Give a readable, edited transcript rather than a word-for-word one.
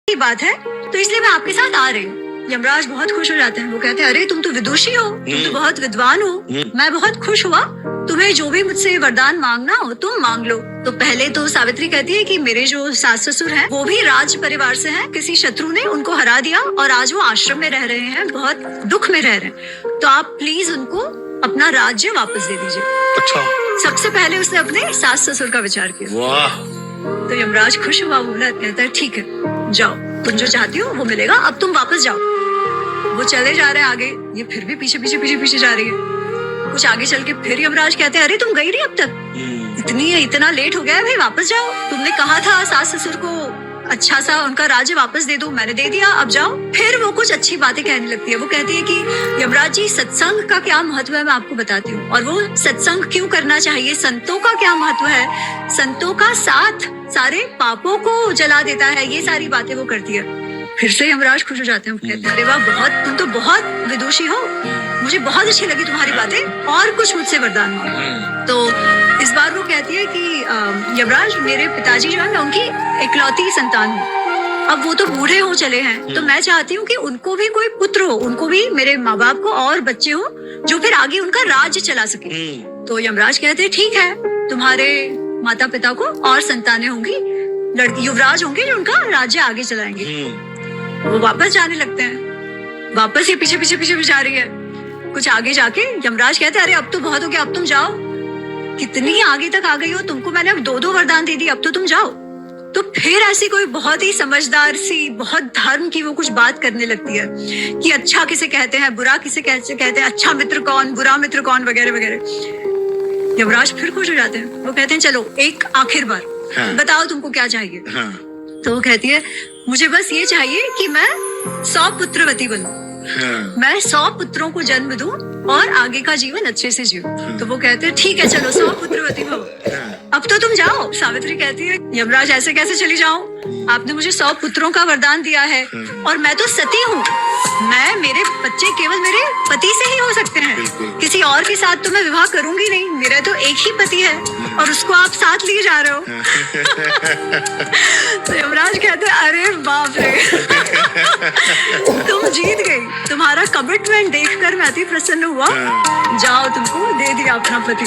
की बात है, तो इसलिए मैं आपके साथ आ रही हूँ। यमराज बहुत खुश हो जाते हैं। वो कहते हैं, अरे तुम तो विदुषी हो, तुम तो बहुत विद्वान हो, मैं बहुत खुश हुआ। तुम्हें जो भी मुझसे वरदान मांगना हो तुम मांग लो। तो पहले तो सावित्री कहती है कि मेरे जो सास ससुर हैं वो भी राज परिवार से हैं, किसी शत्रु ने उनको हरा दिया और आज वो आश्रम में रह रहे हैं, बहुत दुख में रह रहे हैं। तो आप प्लीज उनको अपना राज्य वापस दे दीजिए। अच्छा। सबसे पहले उसने अपने सास ससुर का विचार किया। वाह। तो यमराज खुश हुआ, बोला, कहता है ठीक है जाओ, तुम जो चाहती हो वो मिलेगा, अब तुम वापस जाओ। वो चले जा रहे हैं आगे, ये फिर भी पीछे पीछे पीछे पीछे जा रही है। कुछ आगे चल के फिर यमराज कहते हैं, अरे तुम गई नहीं अब तक, इतना लेट हो गया है भाई, वापस जाओ। तुमने कहा था सास ससुर को अच्छा सा उनका राज्य वापस दे दो, मैंने दे दिया, अब जाओ। फिर वो कुछ अच्छी बातें कहने लगती है। वो कहती है कि यमराज जी, सत्संग का क्या महत्व है मैं आपको बताती हूँ, और वो सत्संग क्यों करना चाहिए, संतों का क्या महत्व है, संतों का साथ सारे पापों को जला देता है, ये सारी बातें वो करती है। फिर से यमराज खुश हो जाते हैं। कहते हैं, अरे वाह, तुम तो बहुत विदुषी हो, मुझे बहुत अच्छी लगी तुम्हारी बातें, और कुछ मुझसे वरदान मांगो। तो इस बार वो कहती है कि यमराज, मेरे पिताजी जो है मैं उनकी इकलौती संतान हूँ, अब वो तो बूढ़े हो चले हैं, तो मैं चाहती हूँ कि उनको भी कोई पुत्र हो, उनको भी, मेरे माँ बाप को और बच्चे हो जो फिर आगे उनका राज्य चला सके। तो यमराज कहते हैं, ठीक है, तुम्हारे माता पिता को और संतानें होंगी, युवराज होंगे जो उनका राज्य आगे चलाएंगे। वो वापस जाने लगते हैं, वापस ये पीछे पीछे पीछे जा रही है। कुछ आगे जाके यमराज कहते हैं, अरे अब तो बहुत हो गया, अब तुम जाओ, कितनी आगे तक आ गई हो, तुमको मैंने अब 2-2 वरदान दे दी, अब तो तुम जाओ। तो फिर ऐसी कोई बहुत ही समझदार सी, बहुत धर्म की वो कुछ बात करने लगती है कि अच्छा किसे कहते हैं, बुरा किसे कहते हैं, अच्छा मित्र कौन, बुरा मित्र कौन, वगैरह वगैरह। यमराज फिर खुश हो जाते हैं। वो कहते हैं, चलो एक आखिर बार बताओ तुमको क्या चाहिए। तो वो कहती है, मुझे बस ये चाहिए कि मैं 100 पुत्रवती बनूं, मैं 100 पुत्रों को जन्म दूं और आगे का जीवन अच्छे से जीऊं। तो वो कहते हैं, ठीक है, चलो 100 पुत्रवती भव, अब तो तुम जाओ। सावित्री कहती है, यमराज ऐसे कैसे चली जाऊं, आपने मुझे 100 पुत्रों का वरदान दिया है और मैं तो सती हूँ, मेरे बच्चे केवल मेरे पति से ही हो सकते हैं, किसी और के साथ तो मैं विवाह करूंगी नहीं, मेरा तो एक ही पति है और उसको आप साथ लिए जा रहे हो। तो यमराज कहते हैं, अरे बाप रे, तुम जीत गई, तुम्हारा कमिटमेंट देखकर मैं अति प्रसन्न हुआ, जाओ, तुमको दे दिया अपना पति।